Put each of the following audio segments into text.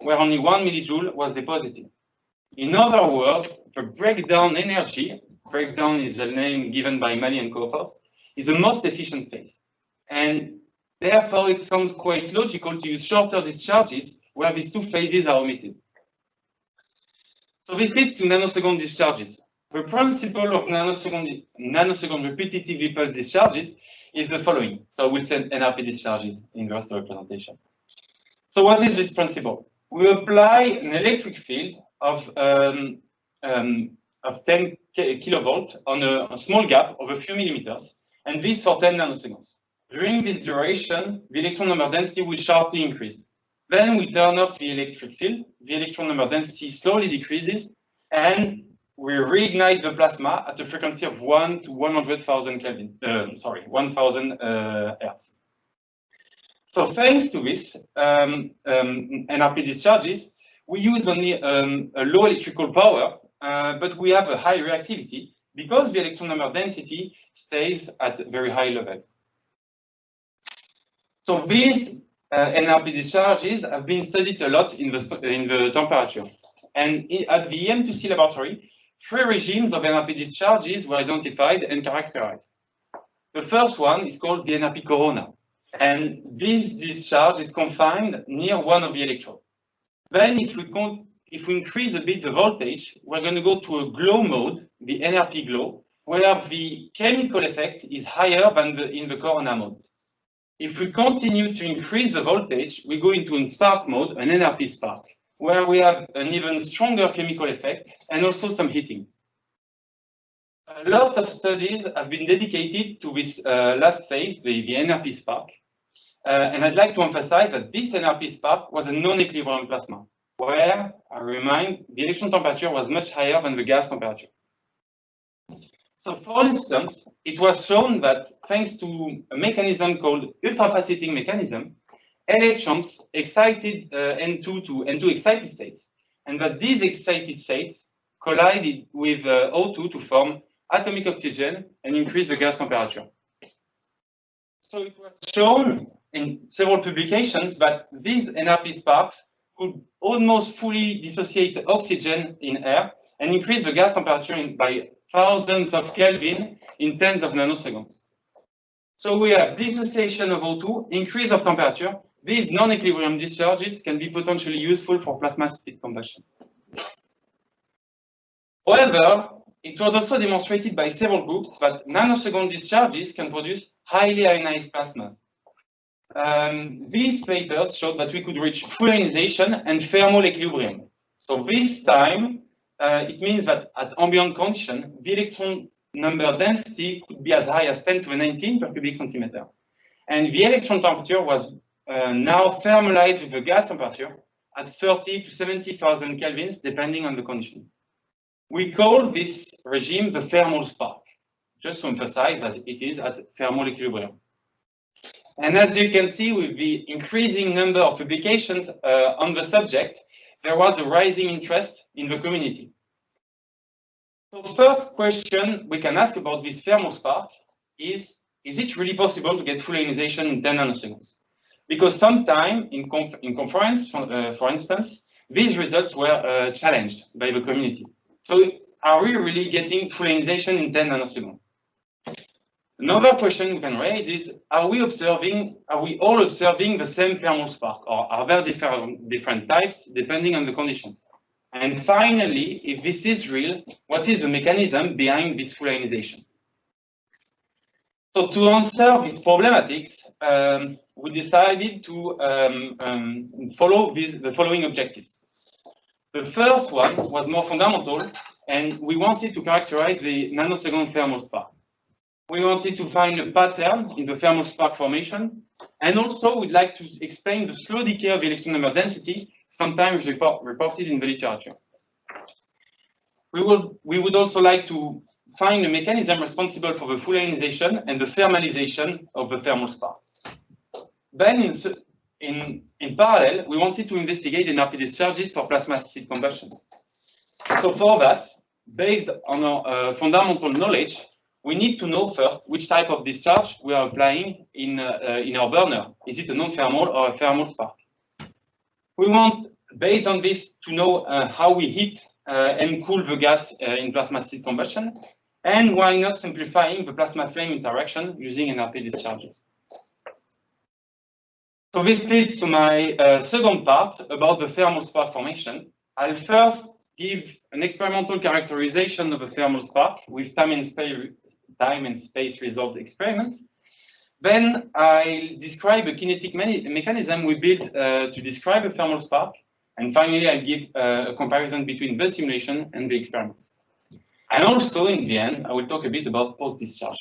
where only 1 millijoule was deposited. In other words, the breakdown energy, breakdown is a name given by Mali and co-authors, is the most efficient phase. And therefore, it sounds quite logical to use shorter discharges where these two phases are omitted. So this leads to nanosecond discharges. The principle of nanosecond repetitively pulsed discharges is the following. So we'll send NRP discharges in the rest of the presentation. So what is this principle? We apply an electric field of 10 kilovolt on a small gap of a few millimeters, and this for 10 nanoseconds. During this duration, the electron number density will sharply increase. Then we turn off the electric field, the electron number density slowly decreases, and we reignite the plasma at a frequency of 1 to 100,000 Kelvin, 1,000 Hertz. So thanks to this NRP discharges, we use only a low electrical power, but we have a high reactivity because the electron number density stays at a very high level. So these NRP discharges have been studied a lot in the temperature. And at the EM2C laboratory, 3 regimes of NRP discharges were identified and characterized. The first one is called the NRP corona. And this discharge is confined near one of the electrodes. Then if we increase a bit the voltage, we're going to go to a glow mode, the NRP glow, where the chemical effect is higher than in the corona mode. If we continue to increase the voltage, we go into a spark mode, an NRP spark, where we have an even stronger chemical effect and also some heating. A lot of studies have been dedicated to this last phase, the NRP spark. And I'd like to emphasize that this NRP spark was a non-equilibrium plasma, where, I remind, the electron temperature was much higher than the gas temperature. So, for instance, it was shown that thanks to a mechanism called ultrafaceting mechanism, electrons excited N2 to N2 excited states, and that these excited states collided with O2 to form atomic oxygen and increase the gas temperature. So it was shown in several publications that these NRP sparks could almost fully dissociate oxygen in air and increase the gas temperature by thousands of Kelvin in tens of nanoseconds. So we have dissociation of O2, increase of temperature. These non-equilibrium discharges can be potentially useful for plasma-assisted combustion. However, it was also demonstrated by several groups that nanosecond discharges can produce highly ionized plasmas. These papers showed that we could reach full ionization and thermal equilibrium. So this time, it means that at ambient condition, the electron number density could be as high as 10 to the 19 per cubic centimeter. And the electron temperature was now thermalized with the gas temperature at 30 to 70,000 kelvins, depending on the conditions. We call this regime the thermal spark, just to emphasize that it is at thermal equilibrium. And as you can see, with the increasing number of publications on the subject, there was a rising interest in the community. So the first question we can ask about this thermal spark is it really possible to get full ionization in 10 nanoseconds? Because sometime in conference, for instance, these results were challenged by the community. So are we really getting full ionization in 10 nanoseconds? Another question we can raise is, are we all observing the same thermal spark, or are there different types depending on the conditions? And finally, if this is real, what is the mechanism behind this full ionization? So to answer these problematics, we decided to follow the following objectives. The first one was more fundamental, and we wanted to characterize the nanosecond thermal spark. We wanted to find a pattern in the thermal spark formation, and also we'd like to explain the slow decay of electron number density, sometimes reported in the literature. We would also like to find a mechanism responsible for the full ionization and the thermalization of the thermal spark. Then, in parallel, we wanted to investigate NRP discharges for plasma-assisted combustion. So for that, based on our fundamental knowledge, we need to know first which type of discharge we are applying in our burner. Is it a non-thermal or a thermal spark? We want based on this, to know how we heat and cool the gas in plasma acid combustion, and why not simplifying the plasma flame interaction using NRP discharges. So this leads to my second part about the thermal spark formation. I'll first give an experimental characterization of a thermal spark with time and space resolved experiments. Then I'll describe a kinetic mechanism we built to describe a thermal spark. And finally, I'll give a comparison between the simulation and the experiments. And also, in the end, I will talk a bit about post-discharge.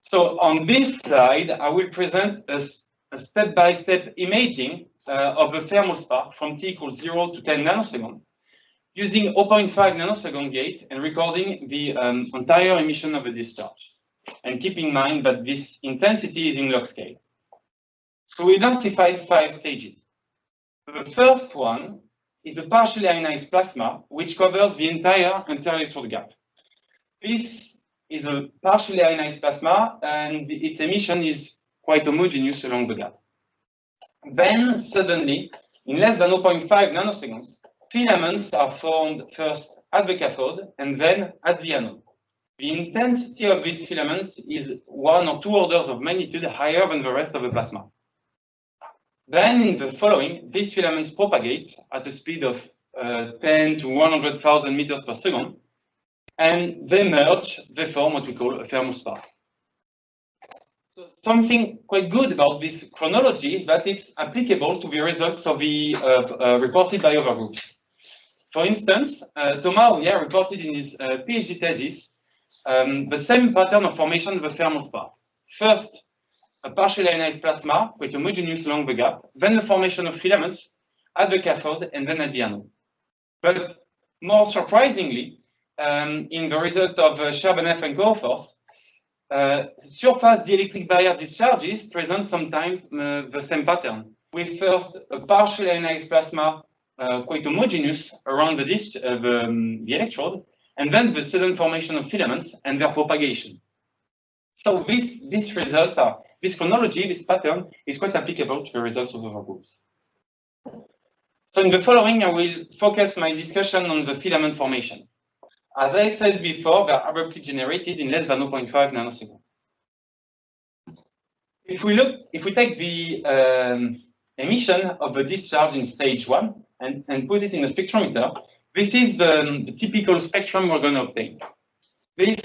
So on this slide, I will present a step-by-step imaging of a thermal spark from t equals 0 to 10 nanoseconds using 0.5 nanosecond gate and recording the entire emission of a discharge. And keep in mind that this intensity is in log scale. So we identified 5 stages. The first one is a partially ionized plasma, which covers the entire inter-electrode gap. This is a partially ionized plasma, and its emission is quite homogeneous along the gap. Then, suddenly, in less than 0.5 nanoseconds, filaments are formed first at the cathode and then at the anode. The intensity of these filaments is 1 or 2 orders of magnitude higher than the rest of the plasma. Then, in the following, these filaments propagate at a speed of 10 to 100,000 meters per second, and they merge, they form what we call a thermal spark. So something quite good about this chronology is that it's applicable to the results of the reported by other groups. For instance, Thomas Rouillard reported in his Ph.D. thesis the same pattern of formation of the thermal spark. First, a partially ionized plasma with homogeneous along the gap, then the formation of filaments at the cathode and then at the anode. But more surprisingly, in the result of Sherbanev and co-authors, surface dielectric barrier discharges present sometimes the same pattern, with first a partially ionized plasma quite homogeneous around the electrode, and then the sudden formation of filaments and their propagation. So these results are, this chronology, this pattern is quite applicable to the results of other groups. So in the following, I will focus my discussion on the filament formation. As I said before, they are abruptly generated in less than 0.5 nanoseconds. If we take the emission of the discharge in stage 1 and put it in a spectrometer, this is the typical spectrum we're going to obtain. This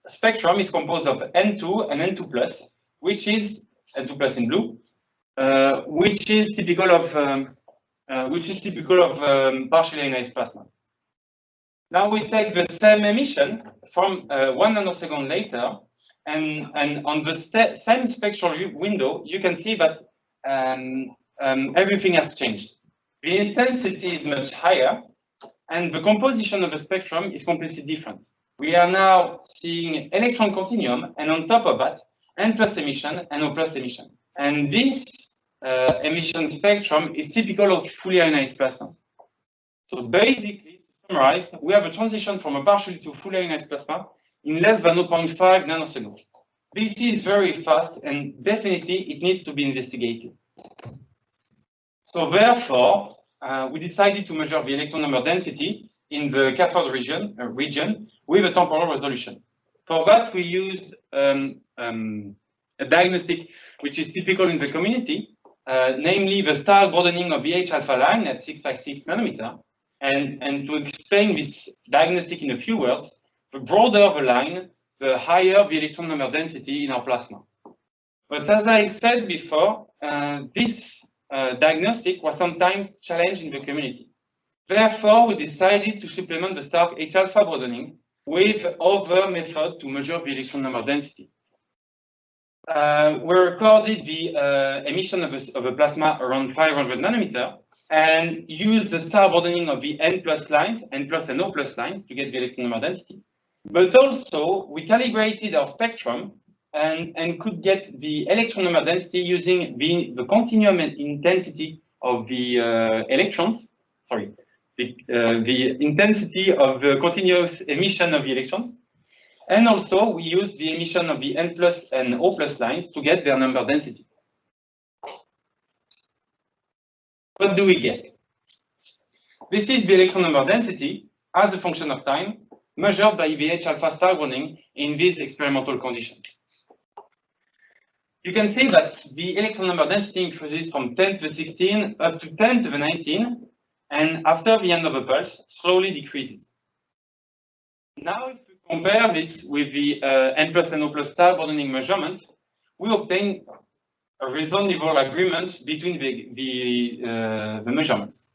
spectrum is composed of N2 and N2 plus, which is N2 plus in blue, which is typical of partially ionized plasma. Now we take the same emission from 1 nanosecond later, and on the same spectral window, you can see that everything has changed. The intensity is much higher, and the composition of the spectrum is completely different. We are now seeing electron continuum, and on top of that, N plus emission and O plus emission. And this emission spectrum is typical of fully ionized plasmas. So basically, to summarize, we have a transition from a partially to fully ionized plasma in less than 0.5 nanoseconds. This is very fast, and definitely it needs to be investigated. So therefore, we decided to measure the electron number density in the cathode region with a temporal resolution. For that, we used a diagnostic which is typical in the community, namely the star broadening of the H-alpha line at 656 nanometer. And to explain this diagnostic in a few words, the broader the line, the higher the electron number density in our plasma. But as I said before, this diagnostic was sometimes challenged in the community. Therefore, we decided to supplement the Stark H-alpha broadening with other methods to measure the electron number density. We recorded the emission of a plasma around 500 nanometer and used the star broadening of the N plus lines, N plus and O plus lines to get the electron number density. But also, we calibrated our spectrum and could get the electron number density using the continuum intensity of the electrons, sorry, the intensity of the continuous emission of the electrons. And also, we used the emission of the N plus and O plus lines to get their number density. what do we get? This is the electron number density as a function of time, measured by the H-alpha star grounding in these experimental conditions. You can see that the electron number density increases from 10 to the 16 up to 10 to the 19, and after the end of the pulse, slowly decreases. Now, if we compare this with the n plus n0 plus star broadening measurement, we obtain a reasonable agreement between the measurements.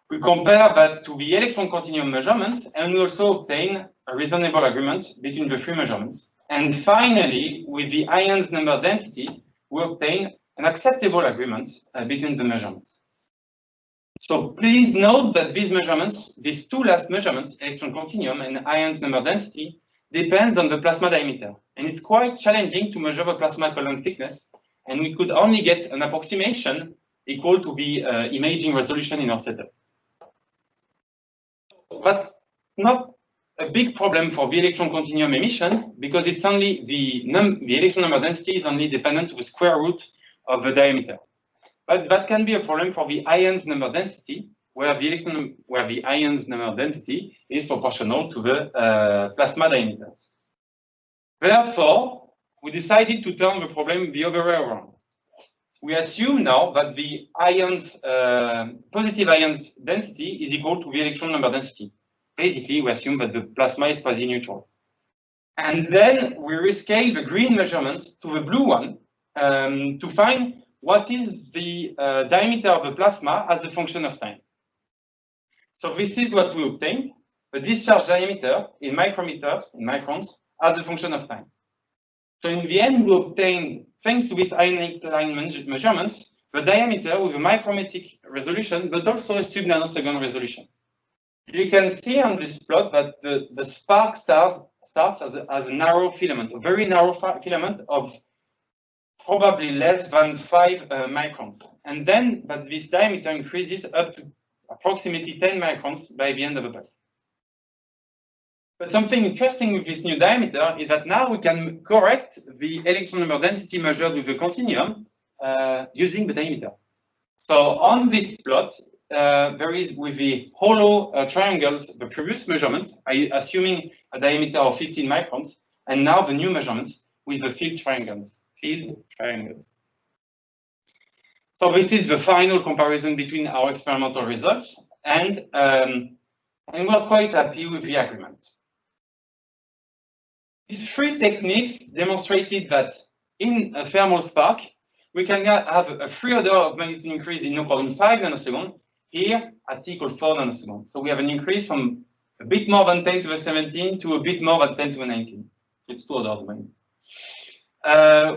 We compare that to the electron continuum measurements, and we also obtain a reasonable agreement between the three measurements. And finally, with the ions number density, we obtain an acceptable agreement between the measurements. So please note that these measurements, these two last measurements, electron continuum and ions number density, depends on the plasma diameter. And it's quite challenging to measure the plasma column thickness, and we could only get an approximation equal to the imaging resolution in our setup. That's not a big problem for the electron continuum emission, because it's only the electron number density is only dependent to the square root of the diameter. But that can be a problem for the ions number density, where the ions number density is proportional to the plasma diameter. Therefore, we decided to turn the problem the other way around. We assume now that the ions, positive ions density is equal to the electron number density. Basically, we assume that the plasma is quasi-neutral. And then we rescale the green measurements to the blue one to find what is the diameter of the plasma as a function of time. So this is what we obtain, the discharge diameter in micrometers, in microns, as a function of time. So in the end, we obtain, thanks to these ionic line measurements, the diameter with a micrometric resolution, but also a sub-nanosecond resolution. You can see on this plot that the spark starts as a narrow filament, a very narrow filament of probably less than 5 microns. And then, but this diameter increases up to approximately 10 microns by the end of the pulse. But something interesting with this new diameter is that now we can correct the electron number density measured with the continuum using the diameter. So on this plot, there is with the hollow triangles the previous measurements, assuming a diameter of 15 microns, and now the new measurements with the field triangles. So this is the final comparison between our experimental results, and we're quite happy with the agreement. These three techniques demonstrated that in a thermal spark, we can have a 3 order of magnitude increase in 0.5 nanosecond, here at t equals 4 nanoseconds. So we have an increase from a bit more than 10 to the 17 to a bit more than 10 to the 19. It's 2 orders of magnitude.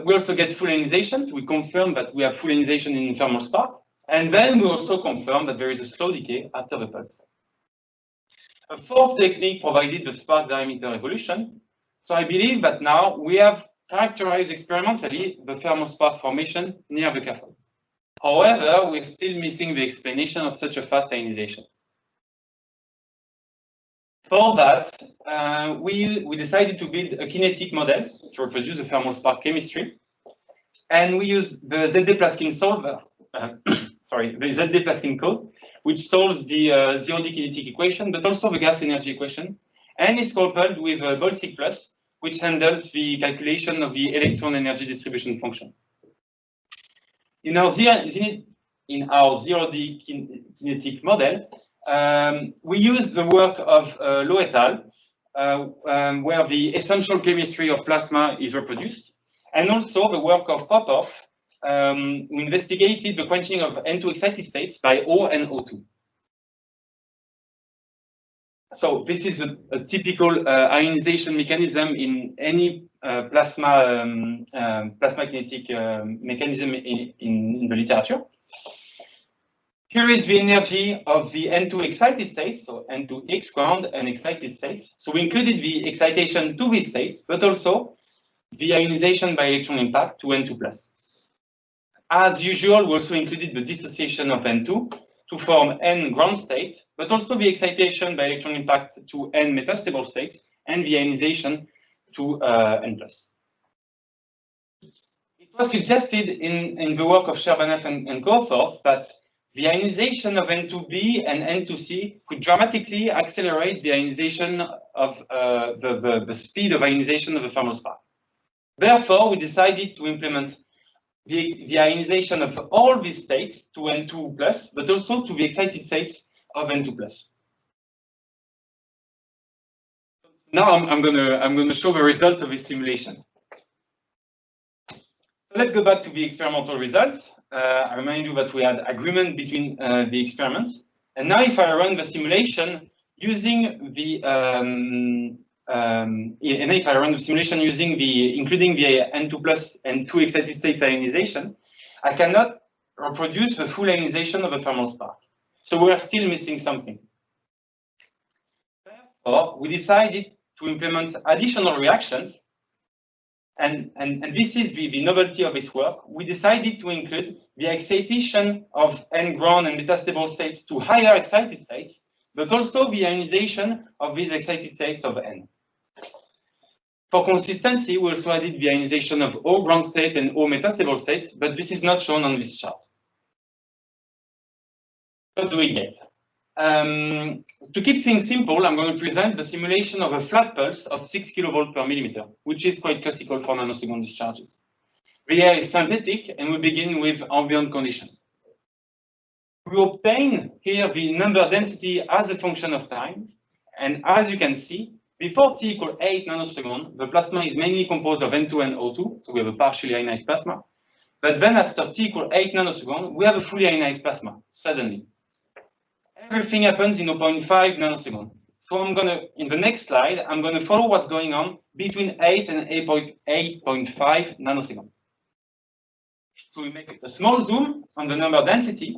We also get full ionization, so we confirm that we have full ionization in thermal spark, and then we also confirm that there is a slow decay after the pulse. A fourth technique provided the spark diameter evolution. So I believe that now we have characterized experimentally the thermal spark formation near the cathode. However, we're still missing the explanation of such a fast ionization. For that, we decided to build a kinetic model to reproduce the thermal spark chemistry. And we use the ZD Plaskin solver, the ZD Plaskin code, which solves the 0D kinetic equation, but also the gas energy equation, and is coupled with Boltzig plus, which handles the calculation of the electron energy distribution function. In our 0D kinetic model, we use the work of Laux et al., where the essential chemistry of plasma is reproduced, and also the work of Popov, who investigated the quenching of N2 excited states by O and O2. So this is a typical ionization mechanism in any plasma kinetic mechanism in the literature. Here is the energy of the N2 excited states, so N2X ground and excited states. So we included the excitation to these states, but also the ionization by electron impact to N2 plus. As usual, we also included the dissociation of N2 to form N ground state, but also the excitation by electron impact to N metastable states and the ionization to N plus. It was suggested in the work of Sherbanov and co-authors that the ionization of N2B and N2C could dramatically accelerate the ionization of the speed of ionization of the thermal spark. Therefore, we decided to implement the ionization of all these states to N2 plus, but also to the excited states of N2 plus. Now I'm gonna show the results of this simulation. So let's go back to the experimental results. I remind you that we had agreement between the experiments, and now if I run the simulation using the including the N2 plus and 2 excited states ionization, I cannot reproduce the full ionization of the thermal spark. So we are still missing something. Therefore, we decided to implement additional reactions, and this is the novelty of this work. We decided to include the excitation of N ground and metastable states to higher excited states, but also the ionization of these excited states of N. For consistency, we also added the ionization of O ground state and O metastable states, but this is not shown on this chart. What do we get? To keep things simple, I'm going to present the simulation of a flat pulse of 6 kilovolt per millimeter, which is quite classical for nanosecond discharges. The air is synthetic, and we begin with ambient conditions. We obtain here the number density as a function of time, and as you can see, before t equals 8 nanoseconds, the plasma is mainly composed of N2 and O2, so we have a partially ionized plasma. But then after t equals 8 nanoseconds, we have a fully ionized plasma, suddenly. Everything happens in 0.5 nanoseconds. So I'm gonna, in the next slide, I'm gonna follow what's going on between 8 and 8.5 nanoseconds. So we make a small zoom on the number density,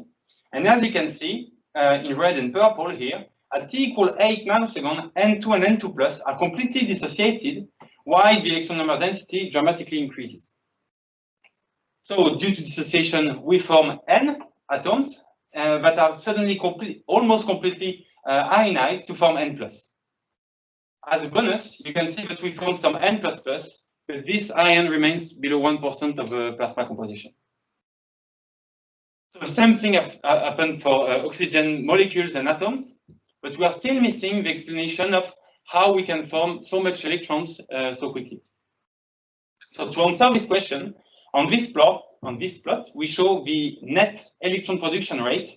and as you can see, in red and purple here, at t equals 8 nanoseconds, N2 and N2 plus are completely dissociated, while the electron number density dramatically increases. So due to dissociation, we form N atoms that are suddenly almost completely ionized to form N plus. As a bonus, you can see that we form some N plus plus, but this ion remains below 1% of the plasma composition. So the same thing happened for oxygen molecules and atoms, but we are still missing the explanation of how we can form so much electrons so quickly. So to answer this question, on this plot, we show the net electron production rate,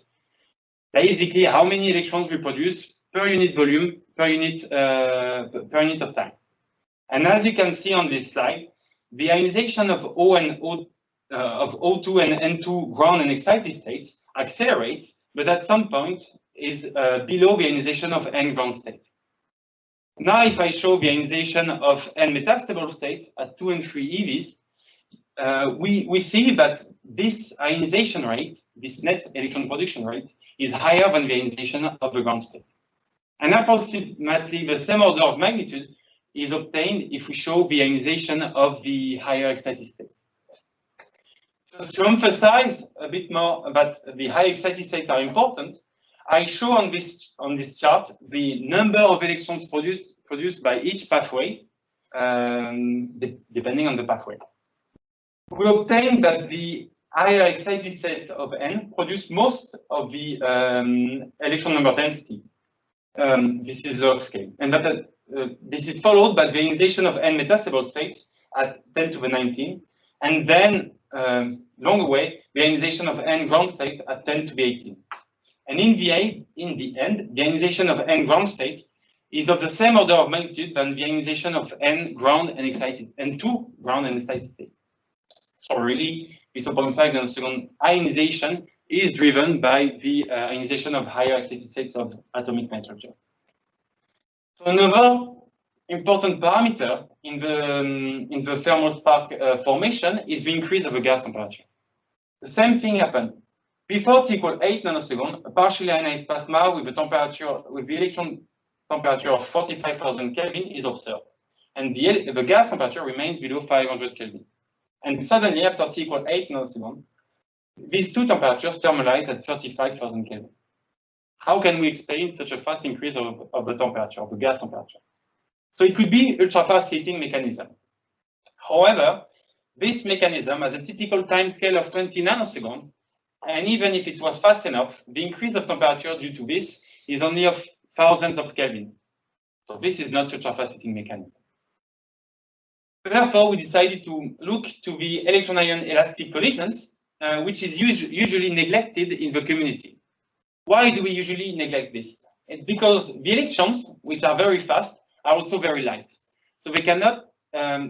basically how many electrons we produce per unit volume, per unit of time. And as you can see on this slide, the ionization of O2 and N2 ground and excited states accelerates, but at some point is below the ionization of N ground state. Now, if I show the ionization of N metastable states at 2 and 3 EVs, we see that this ionization rate, this net electron production rate, is higher than the ionization of the ground state. And approximately the same order of magnitude is obtained if we show the ionization of the higher excited states. Just to emphasize a bit more that the high excited states are important, I show on this chart the number of electrons produced by each pathway, depending on the pathway. We obtain that the higher excited states of N produce most of the electron number density. This is log scale, and that this is followed by the ionization of N metastable states at 10 to the 19, and then long away the ionization of N ground state at 10 to the 18. And in the end, the ionization of N ground state is of the same order of magnitude than the ionization of N ground and excited, N2 ground and excited states. So really, this 0.5 nanosecond ionization is driven by the ionization of higher excited states of atomic nitrogen. So another important parameter in the thermal spark formation is the increase of the gas temperature. The same thing happened. Before t equals 8 nanoseconds, a partially ionized plasma with the electron temperature of 45,000 Kelvin is observed, and the gas temperature remains below 500 Kelvin. And suddenly, after t equals 8 nanoseconds, these two temperatures thermalize at 35,000 Kelvin. How can we explain such a fast increase of the temperature, of the gas temperature? So it could be ultra-fast heating mechanism. However, this mechanism has a typical time scale of 20 nanoseconds, And even if it was fast enough, the increase of temperature due to this is only of thousands of Kelvin. So this is not such a fascinating mechanism. Therefore, we decided to look to the electron-ion elastic collisions, which is usually neglected in the community. Why do we usually neglect this? It's because the electrons, which are very fast, are also very light. So they cannot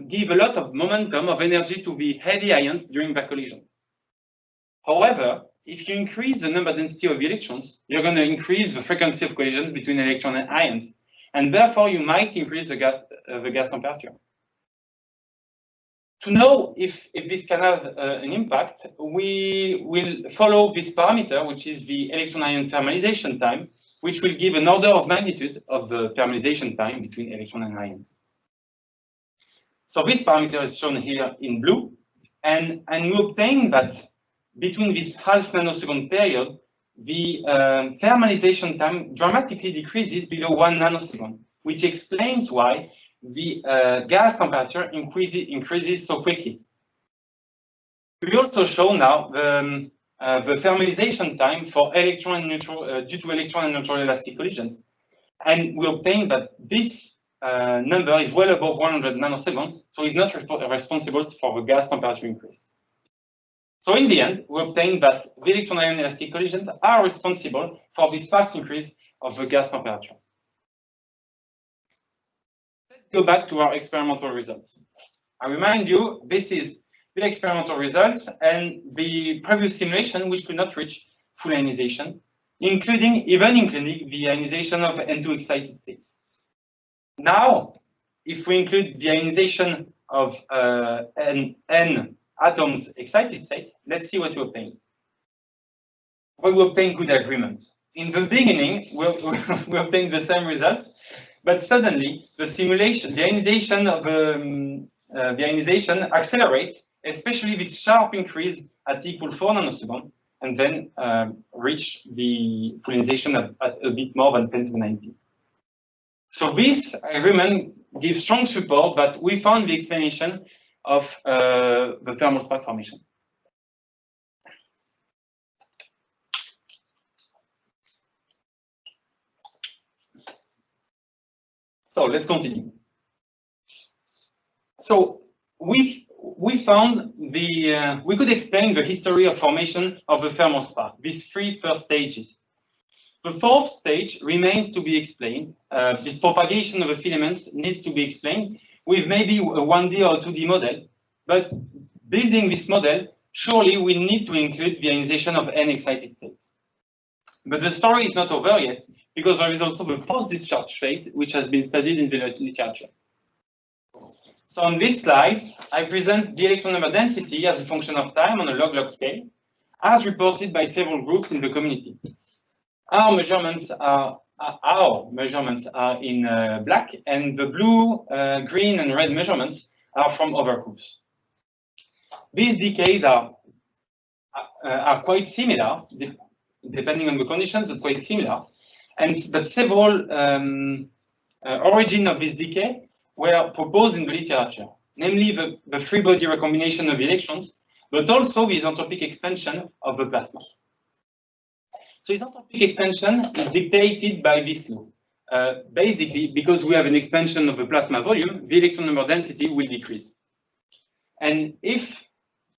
give a lot of momentum of energy to the heavy ions during the collisions. However, if you increase the number density of the electrons, you're going to increase the frequency of collisions between electrons and ions, and therefore you might increase the gas temperature. To know if this can have an impact, we will follow this parameter, which is the electron-ion thermalization time, which will give an order of magnitude of the thermalization time between electrons and ions. So this parameter is shown here in blue, and we obtain that between this half nanosecond period, the thermalization time dramatically decreases below 1 nanosecond, which explains why the gas temperature increases so quickly. We also show now the thermalization time for electron and neutral due to electron and neutral elastic collisions, and we obtain that this number is well above 100 nanoseconds, so it's not responsible for the gas temperature increase. So in the end, we obtain that the electron-ion elastic collisions are responsible for this fast increase of the gas temperature. Go back to our experimental results. I remind you, this is the experimental results and the previous simulation, which could not reach full ionization, including the ionization of N2 excited states. Now, if we include the ionization of N atoms excited states, let's see what we obtain. Well, we obtain good agreement. In the beginning, we obtained the same results, but suddenly the simulation, the ionization accelerates, especially this sharp increase at equal 4 nanoseconds, and then reach the full ionization at a bit more than 10 to the 19. So this agreement gives strong support that we found the explanation of the thermal spark formation. So let's continue. So we found we could explain the history of formation of the thermal spark, these three first stages. The fourth stage remains to be explained. This propagation of the filaments needs to be explained with maybe a 1D or a 2D model, but building this model, surely we need to include the ionization of N excited states. But the story is not over yet, because there is also the post-discharge phase, which has been studied in the literature. So on this slide, I present the electron number density as a function of time on a log-log scale, as reported by several groups in the community. Our measurements are in black, and the blue, green, and red measurements are from other groups. These decays are quite similar, depending on the conditions, but quite similar. But several origins of this decay were proposed in the literature, namely the free body recombination of electrons, but also the isentropic expansion of the plasma. So isentropic expansion is dictated by this law. Basically, because we have an expansion of the plasma volume, the electron number density will decrease. And if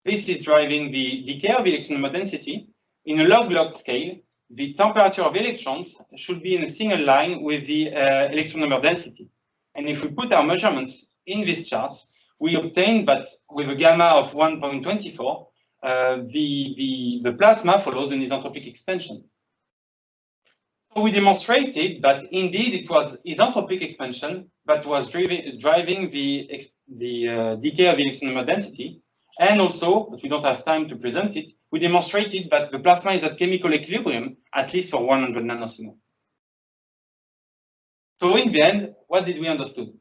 this is driving the decay of electron number density, in a log-log scale, the temperature of electrons should be in a single line with the electron number density. And if we put our measurements in this chart, we obtain that with a gamma of 1.24, the plasma follows an isentropic expansion. So we demonstrated that indeed it was isentropic expansion that was driving the decay of the electron number density. And also, but we don't have time to present it, we demonstrated that the plasma is at chemical equilibrium, at least for 100 nanoseconds. So in the end, what did we understood?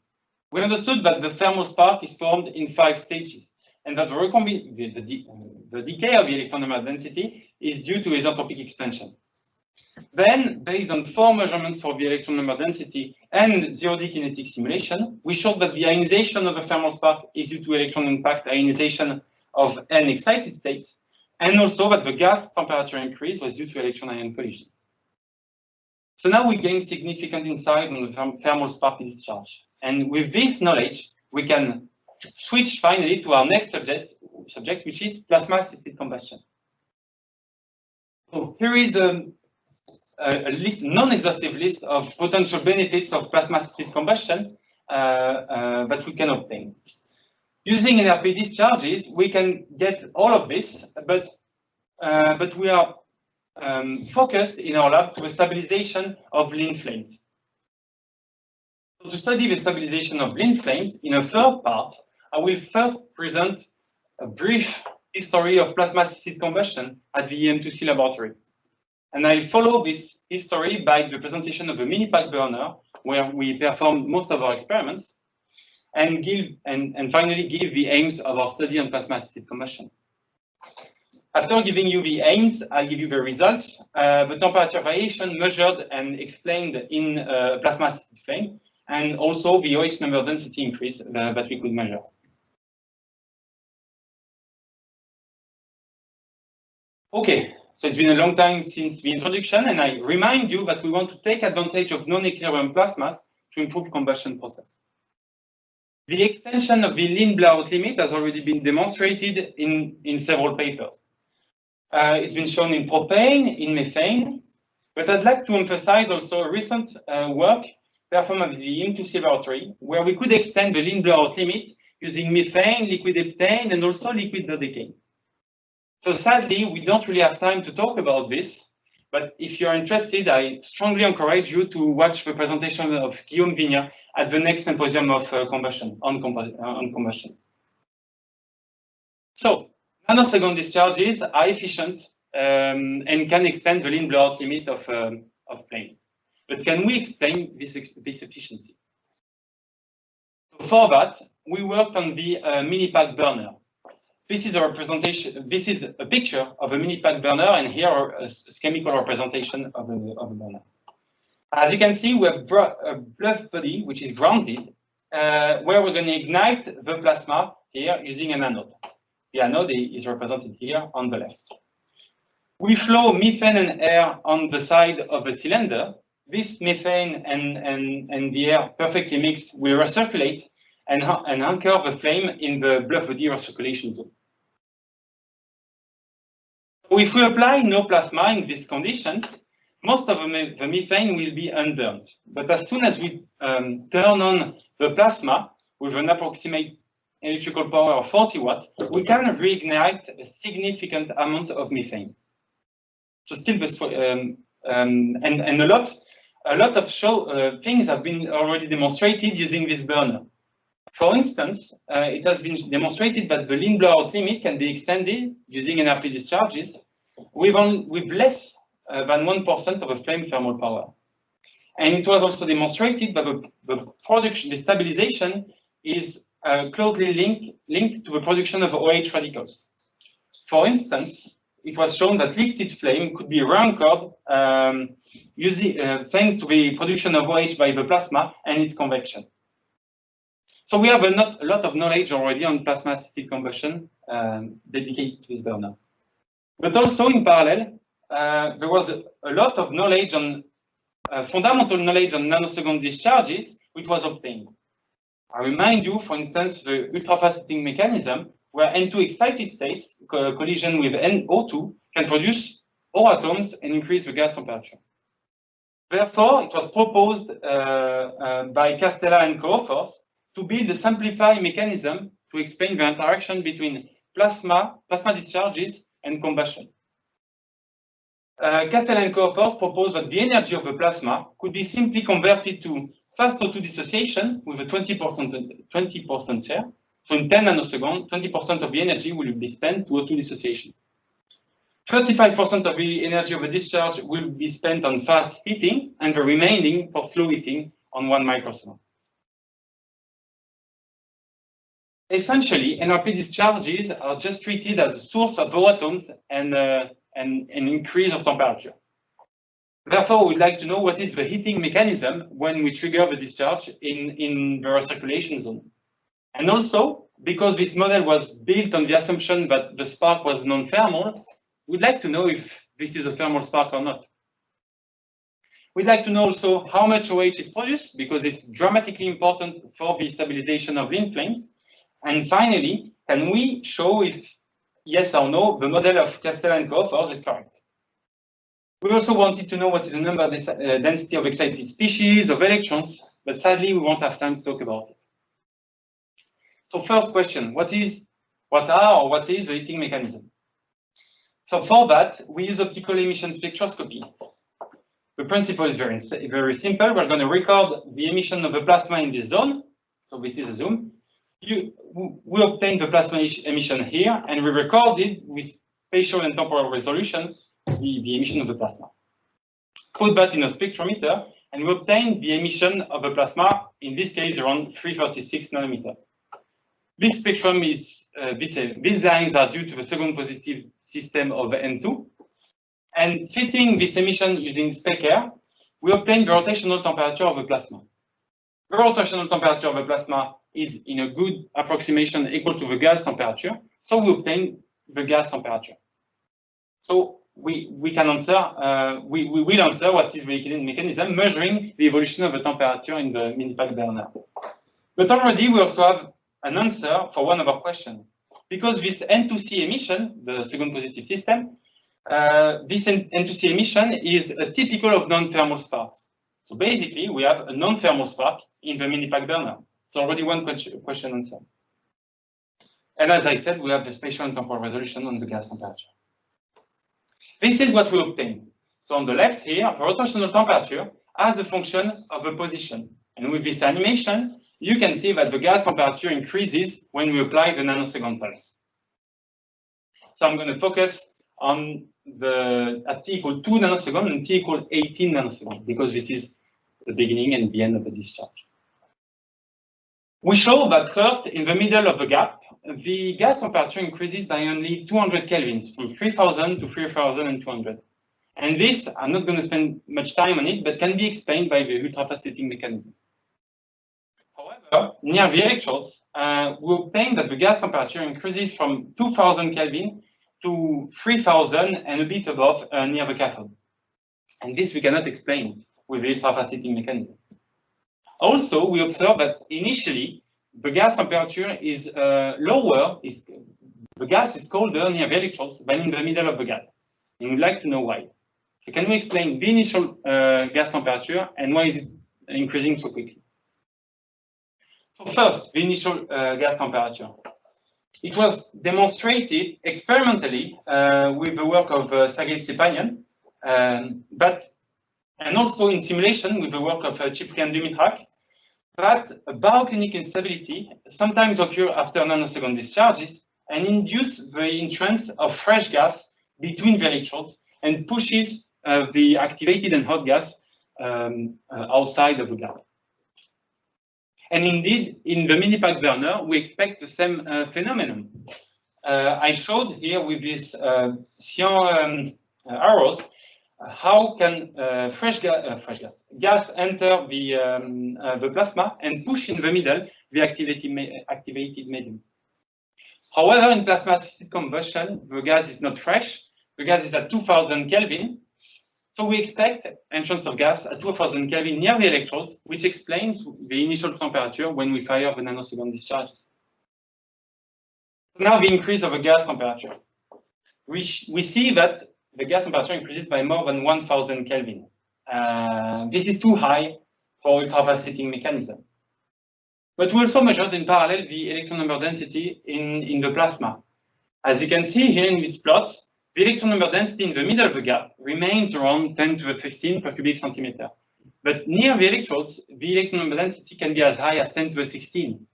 We understood that the thermal spark is formed in 5 stages, and that the decay of the electron number density is due to isentropic expansion. Then, based on 4 measurements for the electron number density and 0D kinetic simulation, we showed that the ionization of the thermal spark is due to electron impact ionization of N excited states, and also that the gas temperature increase was due to electron-ion collisions. So now we gain significant insight on the thermal spark discharge. And with this knowledge, we can switch finally to our next subject, which is plasma-assisted combustion. So here is a list, non-exhaustive list of potential benefits of plasma-assisted combustion that we can obtain. Using NRP discharges, we can get all of this, but we are focused in our lab to the stabilization of lean flames. So to study the stabilization of lean flames, in a third part, I will first present a brief history of plasma-assisted combustion at the EM2C laboratory. And I follow this history by the presentation of a mini pack burner, where we performed most of our experiments, and finally give the aims of our study on plasma-assisted combustion. After giving you the aims, I'll give you the results, the temperature variation measured and explained in plasma-assisted flame, and also the OH number density increase that we could measure. Okay, so it's been a long time since the introduction, and I remind you that we want to take advantage of non-equilibrium plasmas to improve combustion process. The extension of the lean blowout limit has already been demonstrated in several papers. It's been shown in propane, in methane, but I'd like to emphasize also a recent work performed at the EM2C laboratory, where we could extend the lean blowout limit using methane, liquid heptane, and also liquid dodecane. So sadly, we don't really have time to talk about this, but if you're interested, I strongly encourage you to watch the presentation of Guillaume at the next symposium of combustion, on combustion. So, nanosecond discharges are efficient and can extend the lean blowout limit of flames. But can we explain this efficiency? So for that, we worked on the mini pack burner. This is a representation. This is a picture of a mini pack burner, and here a chemical representation of a burner. As you can see, we have a bluff body which is grounded, where we're going to ignite the plasma here using an anode. The anode is represented here on the left. We flow methane and air on the side of the cylinder. This methane and the air perfectly mixed will recirculate and anchor the flame in the bluff body recirculation zone. If we apply no plasma in these conditions, most of the methane will be unburned. But as soon as we turn on the plasma with an approximate electrical power of 40 watts, we can reignite a significant amount of methane. So still, and a lot of things have been already demonstrated using this burner. For instance, it has been demonstrated that the lean blowout limit can be extended using NRP discharges with less than 1% of a flame thermal power. And it was also demonstrated that the stabilization is closely linked to the production of OH radicals. For instance, it was shown that lifted flame could be re-anchored thanks to the production of OH by the plasma and its convection. So we have a lot of knowledge already on plasma-assisted combustion dedicated to this burner. But also in parallel, there was a lot of knowledge on fundamental knowledge on nanosecond discharges, which was obtained. I remind you, for instance, the ultrafast heating mechanism, where N2 excited states collision with NO2 can produce O atoms and increase the gas temperature. Therefore, it was proposed by Castella and co-authors to build a simplified mechanism to explain the interaction between plasma discharges and combustion. Castella and co-authors proposed that the energy of the plasma could be simply converted to fast O2 dissociation with a 20% share. So in 10 nanoseconds, 20% of the energy will be spent to O2 dissociation. 35% of the energy of the discharge will be spent on fast heating, and the remaining for slow heating on 1 microsecond. Essentially, NRP discharges are just treated as a source of O atoms and an increase of temperature. Therefore, we'd like to know what is the heating mechanism when we trigger the discharge in the recirculation zone. And also, because this model was built on the assumption that the spark was non-thermal, we'd like to know if this is a thermal spark or not. We'd like to know also how much OH is produced, because it's dramatically important for the stabilization of link flames. And finally, can we show if yes or no the model of Castella and co-authors is correct? We also wanted to know what is the number density of excited species of electrons, but sadly we won't have time to talk about it. So first question, what is the heating mechanism? So for that, we use optical emission spectroscopy. The principle is very simple. We're going to record the emission of the plasma in this zone. So this is a zoom. We obtain the plasma emission here, and we record it with spatial and temporal resolution, the emission of the plasma. Put that in a spectrometer, and we obtain the emission of the plasma, in this case around 336 nanometers. This spectrum is, these lines are due to the second positive system of N2. And fitting this emission using spec air, we obtain the rotational temperature of the plasma. The rotational temperature of the plasma is in a good approximation equal to the gas temperature, so we obtain the gas temperature. So we can answer, we will answer what is the heating mechanism, measuring the evolution of the temperature in the minipack burner. But already we also have an answer for one of our questions. Because this N2C emission, the second positive system, this N2C emission is typical of non-thermal sparks. So basically, we have a non-thermal spark in the minipack burner. So already one question answered. And as I said, we have the spatial and temporal resolution on the gas temperature. This is what we obtain. So on the left here, the rotational temperature as a function of the position. And with this animation, you can see that the gas temperature increases when we apply the nanosecond pulse. So I'm going to focus on the at t equal 2 nanoseconds and t equal 18 nanoseconds, because this is the beginning and the end of the discharge. We show that first, in the middle of the gap, the gas temperature increases by only 200 kelvins, from 3000 to 3200. And this, I'm not going to spend much time on it, but can be explained by the ultrafast heating mechanism. However, near the electrodes, we obtain that the gas temperature increases from 2000 Kelvin to 3000 and a bit above near the cathode. And this we cannot explain with the ultrafast heating mechanism. Also, we observe that initially the gas temperature is lower, the gas is colder near the electrodes than in the middle of the gap. And we'd like to know why. So can we explain the initial gas temperature and why is it increasing so quickly? So first, the initial gas temperature. It was demonstrated experimentally with the work of Sergei and also in simulation with the work of Ciprian Dumitrak, that bioclinic instability sometimes occur after nanosecond discharges and induce the entrance of fresh gas between the electrodes and pushes the activated and hot gas outside of the gap. And indeed, in the minipack burner, we expect the same phenomenon. I showed here with these cyan arrows how can gas enter the plasma and push in the middle the activated medium. However, in plasma-assisted combustion, the gas is not fresh. The gas is at 2000 Kelvin. So we expect entrance of gas at 2000 Kelvin near the electrodes, which explains the initial temperature when we fire the nanosecond discharges. Now the increase of the gas temperature. We see that the gas temperature increases by more than 1000 Kelvin. This is too high for ultrafast heating mechanism. But we also measured in parallel the electron number density in the plasma. As you can see here in this plot, the electron number density in the middle of the gap remains around 10 to the 15 per cubic centimeter. But near the electrodes, the electron number density can be as high as 10 to the 16.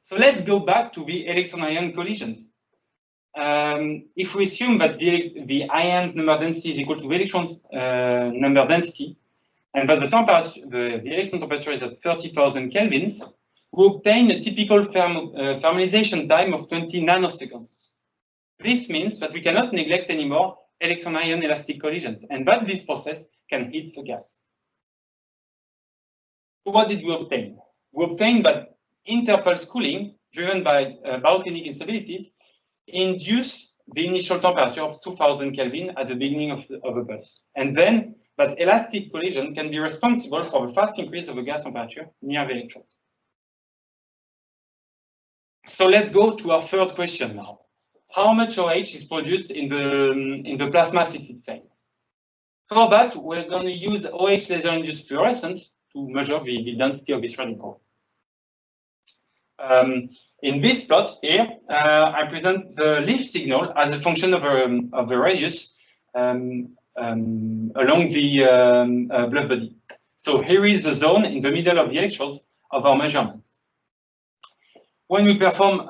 So let's go back to the electron-ion collisions. If we assume that the ions number density is equal to the electron number density, and that the electron temperature is at 30,000 kelvins, we obtain a typical thermalization time of 20 nanoseconds. This means that we cannot neglect anymore electron-ion elastic collisions, and that this process can heat the gas. So what did we obtain? We obtained that interpulse cooling driven by bioclinic instabilities, induce the initial temperature of 2000 Kelvin at the beginning of a pulse. And then that elastic collision can be responsible for the fast increase of the gas temperature near the electrodes. So let's go to our third question now. How much OH is produced in the plasma-assisted flame? For that, we're going to use OH laser-induced fluorescence to measure the density of this radical. In this plot here, I present the leaf signal as a function of the radius along the blood body. So here is the zone in the middle of the electrodes of our measurement. When we perform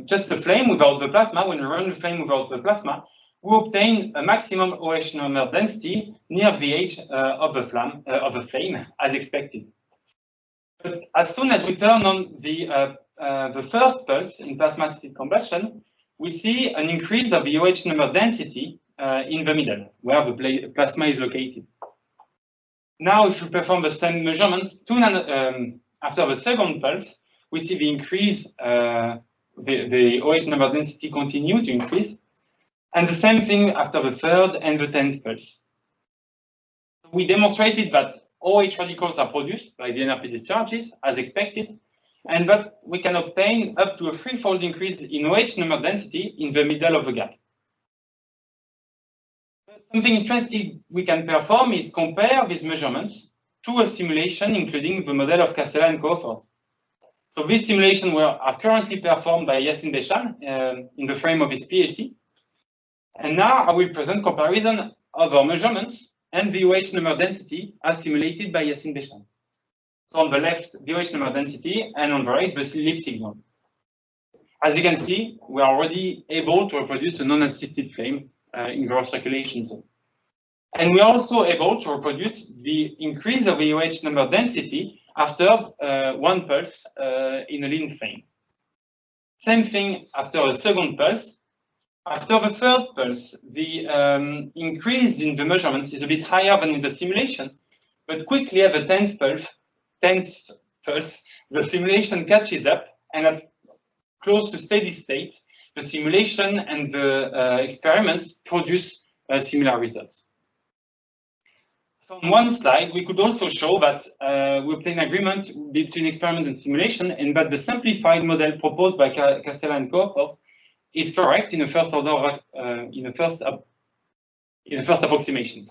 just the flame without the plasma, when we run the flame without the plasma, we obtain a maximum OH number density near the edge of the flame, as expected. But as soon as we turn on the first pulse in plasma-assisted combustion, we see an increase of the OH number density in the middle, where the plasma is located. Now, if we perform the same measurement after the second pulse, we see the increase, the OH number density continue to increase, and the same thing after the third and the 10th pulse. We demonstrated that OH radicals are produced by the NRP discharges, as expected, and that we can obtain up to a threefold increase in OH number density in the middle of the gap. Something interesting we can perform is compare these measurements to a simulation including the model of Castella and co-authors. So these simulations are currently performed by Yassine Beshan in the frame of his PhD. And now I will present comparison of our measurements and the OH number density as simulated by Yassine Beshan. So on the left, the OH number density, and on the right, the leaf signal. As you can see, we are already able to reproduce a non-assisted flame in the recirculation zone. And we are also able to reproduce the increase of the OH number density after one pulse in a lean flame. Same thing after a second pulse. After the third pulse, the increase in the measurements is a bit higher than in the simulation, but quickly at the 10th pulse, the simulation catches up, and at close to steady state, the simulation and the experiments produce similar results. So on one slide, we could also show that we obtain agreement between experiment and simulation, and that the simplified model proposed by Castella and co-authors is correct in the first order, in the first approximation.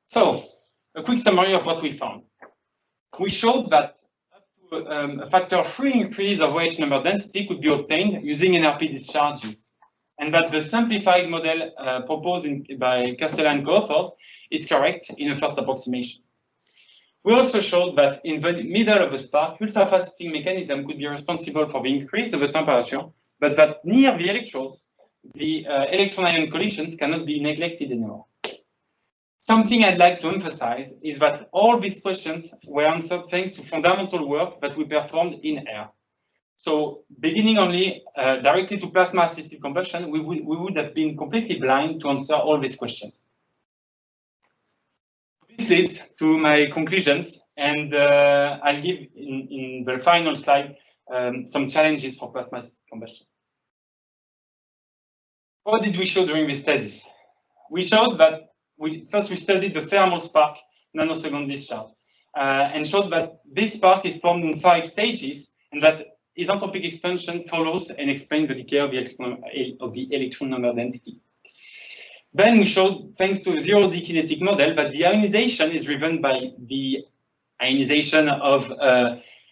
So, a quick summary of what we found. We showed that up to a factor 3 increase of OH number density could be obtained using NRP discharges, and that the simplified model proposed by Castella and co-authors is correct in the first approximation. We also showed that in the middle of the spark, ultrafast heating mechanism could be responsible for the increase of the temperature, but that near the electrodes, the electron-ion collisions cannot be neglected anymore. Something I'd like to emphasize is that all these questions were answered thanks to fundamental work that we performed in air. So beginning only directly to plasma-assisted combustion, we would have been completely blind to answer all these questions. This leads to my conclusions, and I'll give in the final slide some challenges for plasma-assisted combustion. What did we show during this thesis? We showed that first we studied the thermal spark nanosecond discharge and showed that this spark is formed in 5 stages, and that isentropic expansion follows and explains the decay of the electron number density. Then we showed, thanks to a zero-D kinetic model, that the ionization is driven by the ionization of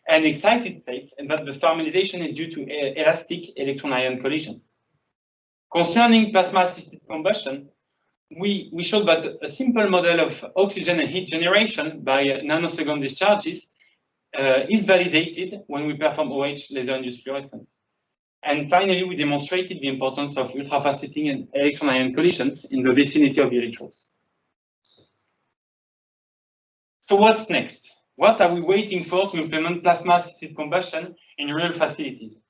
n-excited states, and that the thermalization is due to elastic electron-ion collisions. Concerning plasma-assisted combustion, we showed that a simple model of oxygen and heat generation by nanosecond discharges is validated when we perform OH laser-induced fluorescence. And finally, we demonstrated the importance of ultrafast heating and electron-ion collisions in the vicinity of the electrodes. So what's next? What are we waiting for to implement plasma-assisted combustion in real facilities?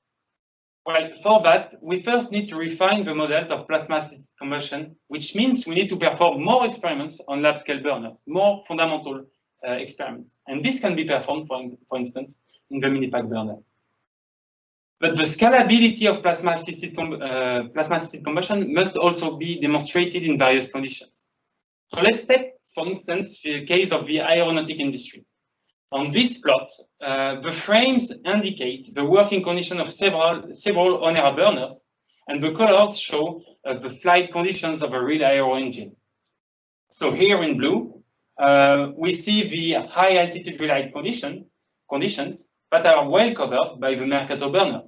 Well, for that, we first need to refine the models of plasma-assisted combustion, which means we need to perform more experiments on lab-scale burners, more fundamental experiments. And this can be performed, for instance, in the mini-pack burner. But the scalability of plasma-assisted combustion must also be demonstrated in various conditions. So let's take, for instance, the case of the aeronautic industry. On this plot, the frames indicate the working condition of several on-air burners, and the colors show the flight conditions of a real aero engine. So here in blue, we see the high altitude relight conditions that are well covered by the Mercator burner.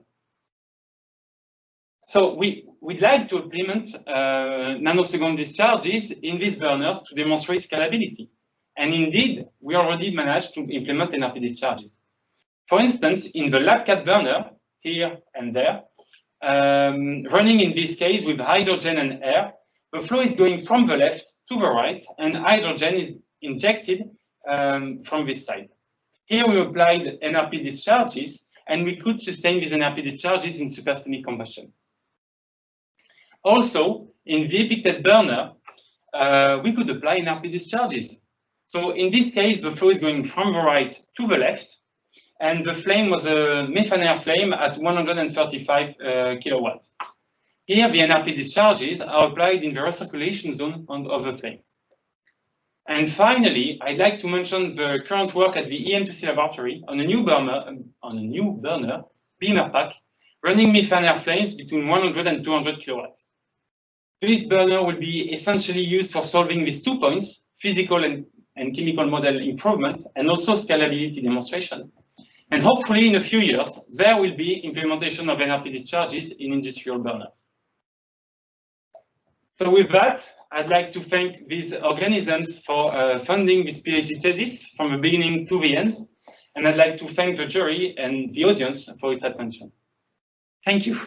So we'd like to implement nanosecond discharges in these burners to demonstrate scalability. And indeed, we already managed to implement NRP discharges. For instance, in the LabCat burner, here and there, running in this case with hydrogen and air, the flow is going from the left to the right, and hydrogen is injected from this side. Here we applied NRP discharges, and we could sustain these NRP discharges in supersonic combustion. Also, in the epictet burner, we could apply NRP discharges. So in this case, the flow is going from the right to the left, and the flame was a methane flame at 135 kilowatts. Here, the NRP discharges are applied in the recirculation zone of the flame. And finally, I'd like to mention the current work at the EM2C laboratory on a new burner, Beamer pack, running methane flames between 100 and 200 kilowatts. This burner will be essentially used for solving these 2 points, physical and chemical model improvement, and also scalability demonstration. And hopefully in a few years, there will be implementation of NRP discharges in industrial burners. So with that, I'd like to thank these organisms for funding this PhD thesis from the beginning to the end. And I'd like to thank the jury and the audience for its attention. Thank you.